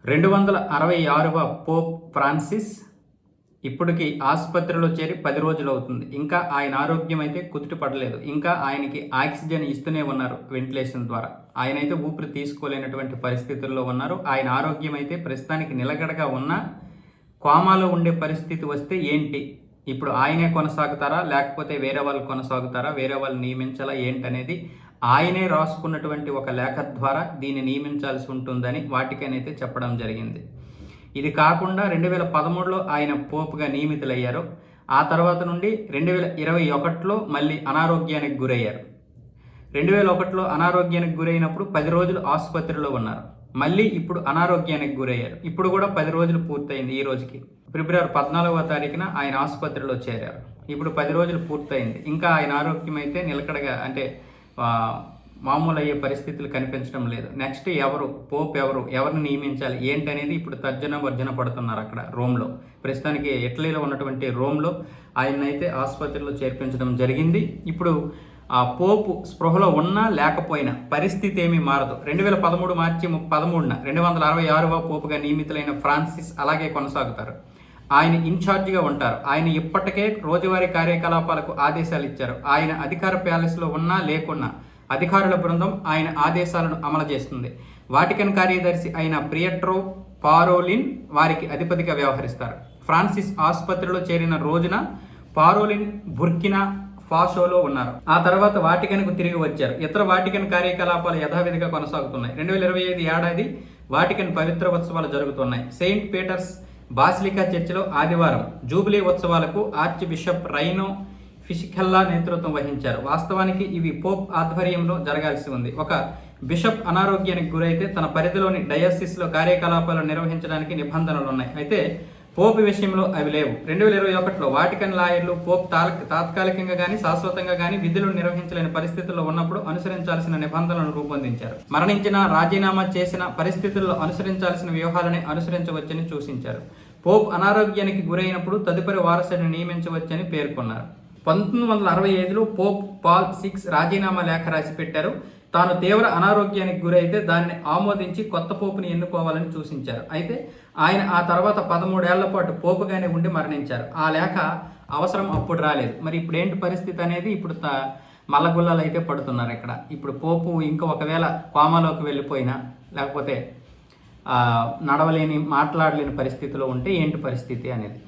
266వ Pope Francis ఇప్పటికి ఆసుపత్రిలో చేరి 10 రోజులు అవుతుంది. ఇంకా ఆయన ఆరోగ్యం అయితే కుదుట పడలేదు. ఇంకా ఆయనకి ఆక్సిజన్ ఇస్తూనే ఉన్నారు వెంటిలేషన్ ద్వారా. ఆయనైతే ఊపిరి తీసుకోలేనటువంటి పరిస్థితుల్లో ఉన్నారు. ఆయన ఆరోగ్యం అయితే ప్రస్తుతానికి నిలకడగా ఉన్నా కోమాలో ఉండే పరిస్థితి వస్తే ఏంటి? ఇప్పుడు ఆయనే కొనసాగుతారా, లేకపోతే వేరే వాళ్ళు కొనసాగుతారా, వేరే వాళ్ళు నియమించాలా ఏంటనేది ఆయనే రాసుకున్నటువంటి ఒక లేఖ ద్వారా దీన్ని నియమించాల్సి ఉంటుందని వాటికన్ అయితే చెప్పడం జరిగింది. ఇది కాకుండా 2013లో ఆయన పోపుగా నియమితులయ్యారు. ఆ తర్వాత నుండి 2021లో మళ్ళీ అనారోగ్యానికి గురయ్యారు. 2001లో అనారోగ్యానికి గురైనప్పుడు 10 రోజులు ఆసుపత్రిలో ఉన్నారు. మళ్ళీ ఇప్పుడు అనారోగ్యానికి గురయ్యారు. ఇప్పుడు కూడా 10 రోజులు పూర్తయింది ఈ రోజుకి. ఫిబ్రవరి 14వ తారీఖున ఆయన ఆసుపత్రిలో చేరారు. ఇప్పుడు 10 రోజులు పూర్తయింది. ఇంకా ఆయన ఆరోగ్యం అయితే నిలకడగా అంటే మామూలు అయ్యే పరిస్థితులు కనిపించడం లేదు. నెక్స్ట్ పోప్ ఎవరిని నియమించాలి ఏంటనేది ఇప్పుడు తర్జన పడుతున్నారు అక్కడ రోమ్లో. ప్రస్తుతానికి ఇటలీలో ఉన్నటువంటి రోమ్లో ఆయనైతే ఆసుపత్రిలో చేర్పించడం జరిగింది. ఇప్పుడు ఆ పోపు స్పృహలో ఉన్నా లేకపోయినా పరిస్థితి ఏమీ మారదు. 2013 మార్చి 13న 266వ పోపుగా నియమితులైన ఫ్రాన్సిస్ అలాగే కొనసాగుతారు. ఆయన ఇన్ఛార్జిగా ఉంటారు. ఆయన ఇప్పటికే రోజువారీ కార్యకలాపాలకు ఆదేశాలు ఇచ్చారు. ఆయన అధికార ప్యాలెస్లో ఉన్నా లేకున్నా అధికారుల బృందం ఆయన ఆదేశాలను అమలు చేస్తుంది. వాటికన్ కార్యదర్శి అయిన పియట్రో పారోలిన్ వారికి అధిపతిగా వ్యవహరిస్తారు. ఫ్రాన్సిస్ ఆసుపత్రిలో చేరిన రోజున పారోలిన్ బుర్కినా ఫాసోలో ఉన్నారు. ఆ తర్వాత వాటికన్కు తిరిగి వచ్చారు. ఇతర వాటికన్ కార్యకలాపాలు యథావిధిగా కొనసాగుతున్నాయి. 2025 ఏడాది వాటికన్ పవిత్ర ఉత్సవాలు జరుగుతున్నాయి. సెయింట్ పీటర్స్ బాసిలికా చర్చిలో ఆదివారం జూబిలీ ఉత్సవాలకు ఆర్చ్ బిషప్ రైనో ఫిషికెల్లా నేతృత్వం వహించారు. వాస్తవానికి ఇవి పోప్ ఆధ్వర్యంలో జరగాల్సి ఉంది. ఒక బిషప్ అనారోగ్యానికి గురైతే తన పరిధిలోని డయాసిస్లో కార్యకలాపాలు నిర్వహించడానికి నిబంధనలు ఉన్నాయి. అయితే పోప్ విషయంలో అవి లేవు. 2021లో వాటికన్ లాయర్లు పోప్ తాత్కాలికంగా కానీ శాశ్వతంగా కానీ విధులను నిర్వహించలేని పరిస్థితుల్లో ఉన్నప్పుడు అనుసరించాల్సిన నిబంధనలను రూపొందించారు. మరణించిన, రాజీనామా చేసిన పరిస్థితుల్లో అనుసరించాల్సిన వ్యూహాలని అనుసరించవచ్చని సూచించారు. పోప్ అనారోగ్యానికి గురైనప్పుడు తదుపరి వారసుడిని నియమించవచ్చని పేర్కొన్నారు. 1965లో పోప్ పాల్ VI రాజీనామా లేఖ రాసి పెట్టారు. తాను తీవ్ర అనారోగ్యానికి గురైతే దానిని ఆమోదించి కొత్త పోపుని ఎన్నుకోవాలని సూచించారు. అయితే ఆయన ఆ తర్వాత 13 ఏళ్ల పాటు పోపుగానే ఉండి మరణించారు. ఆ లేఖ అవసరం అప్పుడు రాలేదు. మరి ఇప్పుడు ఏంటి పరిస్థితి అనేది ఇప్పుడు మల్లగుల్లలు అయితే పడుతున్నారు ఇక్కడ. ఇప్పుడు పోపు ఇంకా ఒకవేళ కోమాలోకి వెళ్ళిపోయినా లేకపోతే నడవలేని మాట్లాడలేని పరిస్థితిలో ఉంటే ఏంటి పరిస్థితి అనేది.